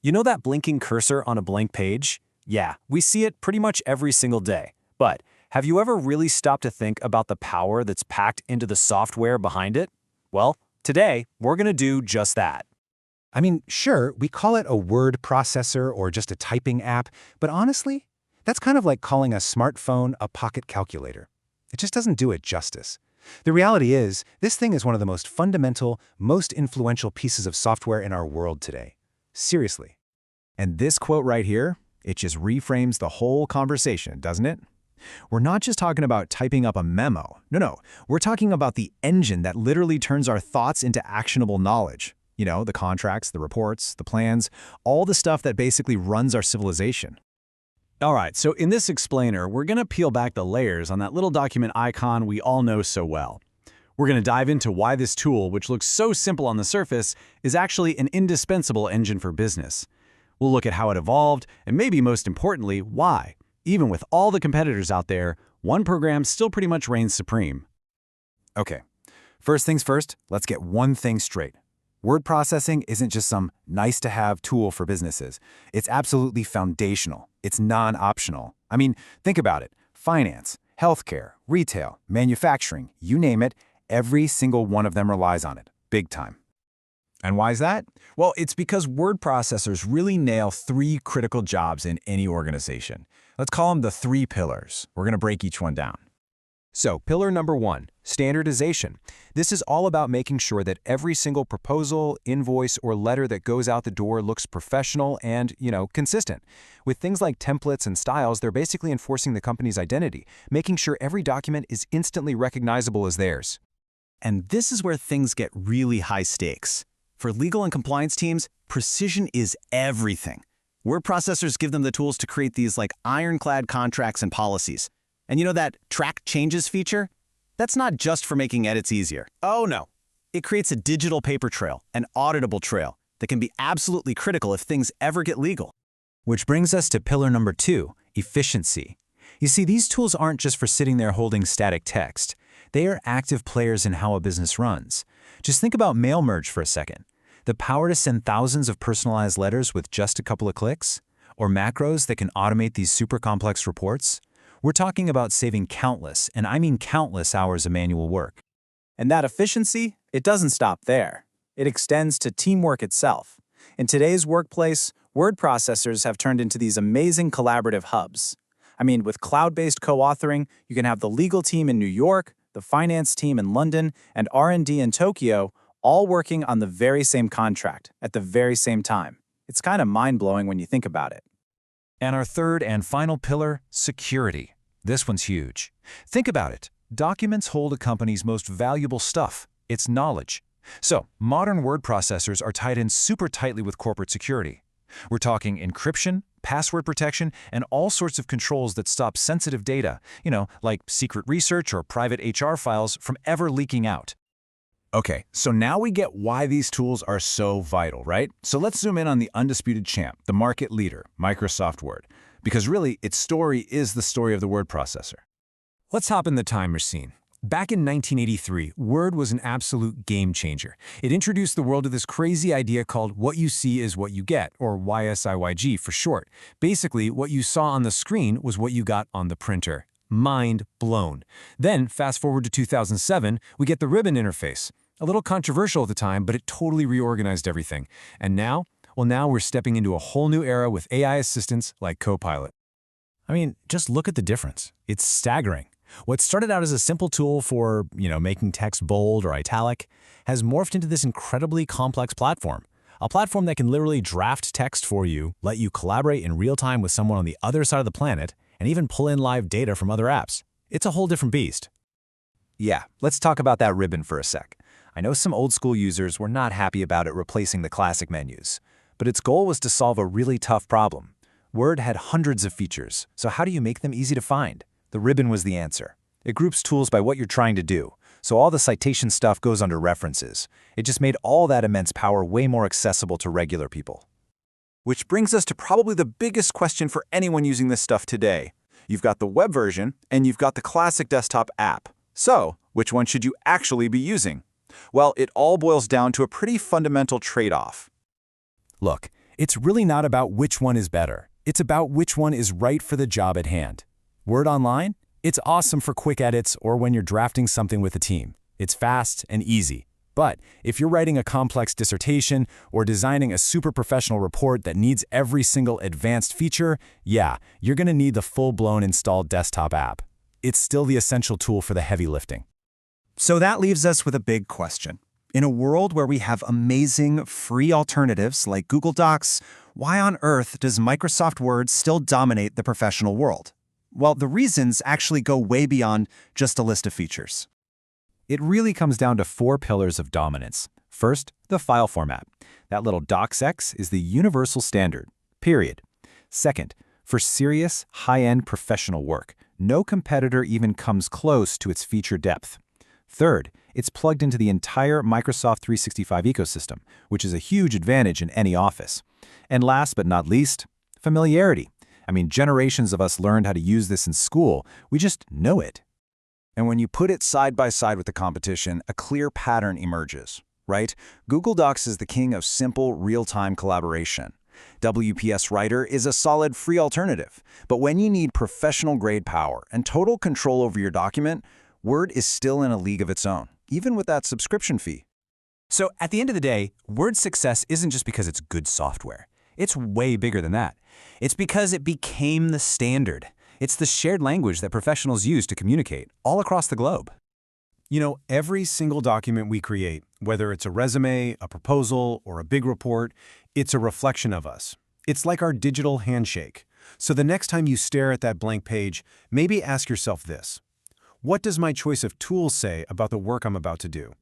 You know that blinking cursor on a blank page? Yeah, we see it pretty much every single day. But have you ever really stopped to think about the power that's packed into the software behind it? Well, today, we're going to do just that. I mean, sure, we call it a word processor or just a typing app, but honestly, that's kind of like calling a smartphone a pocket calculator. It just doesn't do it justice. The reality is, this thing is one of the most fundamental, most influential pieces of software in our world today. Seriously. And this quote right here, it just reframes the whole conversation, doesn't it? We're not just talking about typing up a memo. No, we're talking about the engine that literally turns our thoughts into actionable knowledge. You know, the contracts, the reports, the plans, all the stuff that basically runs our civilization. All right, so in this explainer, we're going to peel back the layers on that little document icon we all know so well. We're going to dive into why this tool, which looks so simple on the surface, is actually an indispensable engine for business. We'll look at how it evolved, and maybe most importantly, why. Even with all the competitors out there, one program still pretty much reigns supreme. Okay, first things first, let's get one thing straight. Word processing isn't just some nice-to-have tool for businesses. It's absolutely foundational. It's non-optional. I mean, think about it. Finance, healthcare, retail, manufacturing, you name it, every single one of them relies on it, big time. And why is that? Well, it's because word processors really nail three critical jobs in any organization. Let's call them the three pillars. We're going to break each one down. So, pillar number one, standardization. This is all about making sure that every single proposal, invoice, or letter that goes out the door looks professional and, consistent. With things like templates and styles, they're basically enforcing the company's identity, making sure every document is instantly recognizable as theirs. And this is where things get really high stakes. For legal and compliance teams, precision is everything. Word processors give them the tools to create these ironclad contracts and policies. And you know that track changes feature? That's not just for making edits easier. Oh no. It creates a digital paper trail, an auditable trail, that can be absolutely critical if things ever get legal. Which brings us to pillar number two, efficiency. You see, these tools aren't just for sitting there holding static text. They are active players in how a business runs. Just think about mail merge for a second. The power to send thousands of personalized letters with just a couple of clicks, or macros that can automate these super complex reports. We're talking about saving countless, and I mean countless hours of manual work. And that efficiency, it doesn't stop there. It extends to teamwork itself. In today's workplace, word processors have turned into these amazing collaborative hubs. I mean, with cloud-based co-authoring, you can have the legal team in New York, the finance team in London, and R&D in Tokyo, all working on the very same contract at the very same time. It's kind of mind-blowing when you think about it. And our third and final pillar, security. This one's huge. Think about it. Documents hold a company's most valuable stuff, its knowledge. So, modern word processors are tied in super tightly with corporate security. We're talking encryption, password protection, and all sorts of controls that stop sensitive data, like secret research or private HR files from ever leaking out. Okay, so now we get why these tools are so vital, right? So let's zoom in on the undisputed champ, the market leader, Microsoft Word. Because really, its story is the story of the word processor. Let's hop in the time machine. Back in 1983, Word was an absolute game changer. It introduced the world to this crazy idea called what you see is what you get, or YSIYG for short. Basically, what you saw on the screen was what you got on the printer. Mind blown. Then, fast forward to 2007, we get the ribbon interface. A little controversial at the time, but it totally reorganized everything. And now? Well, now we're stepping into a whole new era with AI assistants like Copilot. I mean, just look at the difference. It's staggering. What started out as a simple tool for, making text bold or italic has morphed into this incredibly complex platform. A platform that can literally draft text for you, let you collaborate in real time with someone on the other side of the planet, and even pull in live data from other apps. It's a whole different beast. Yeah, let's talk about that ribbon for a sec. I know some old school users were not happy about it replacing the classic menus, but its goal was to solve a really tough problem. Word had hundreds of features, so how do you make them easy to find? The ribbon was the answer. It groups tools by what you're trying to do, so all the citation stuff goes under references. It just made all that immense power way more accessible to regular people. Which brings us to probably the biggest question for anyone using this stuff today. You've got the web version, and you've got the classic desktop app. So, which one should you actually be using? Well, it all boils down to a pretty fundamental trade-off. Look, It's really not about which one is better. It's about which one is right for the job at hand. Word Online? It's awesome for quick edits or when you're drafting something with a team. It's fast and easy. But if you're writing a complex dissertation or designing a super professional report that needs every single advanced feature, yeah, you're going to need the full-blown installed desktop app. It's still the essential tool for the heavy lifting. So that leaves us with a big question. In a world where we have amazing free alternatives like Google Docs, why on earth does Microsoft Word still dominate the professional world? Well, the reasons actually go way beyond just a list of features. It really comes down to 4 pillars of dominance. First, the file format. That little docx is the universal standard, period. Second, for serious, high-end professional work, no competitor even comes close to its feature depth. Third, it's plugged into the entire Microsoft 365 ecosystem, which is a huge advantage in any office. And last but not least, familiarity. I mean, generations of us learned how to use this in school. We just know it. And when you put it side by side with the competition, a clear pattern emerges, right? Google Docs is the king of simple, real-time collaboration. WPS Writer is a solid free alternative. But when you need professional-grade power and total control over your document, Word is still in a league of its own, even with that subscription fee. So at the end of the day, Word's success isn't just because it's good software. It's way bigger than that. It's because it became the standard. It's the shared language that professionals use to communicate all across the globe. You know, every single document we create, whether it's a resume, a proposal, or a big report, it's a reflection of us. It's like our digital handshake. So the next time you stare at that blank page, maybe ask yourself this: what does my choice of tools say about the work I'm about to do?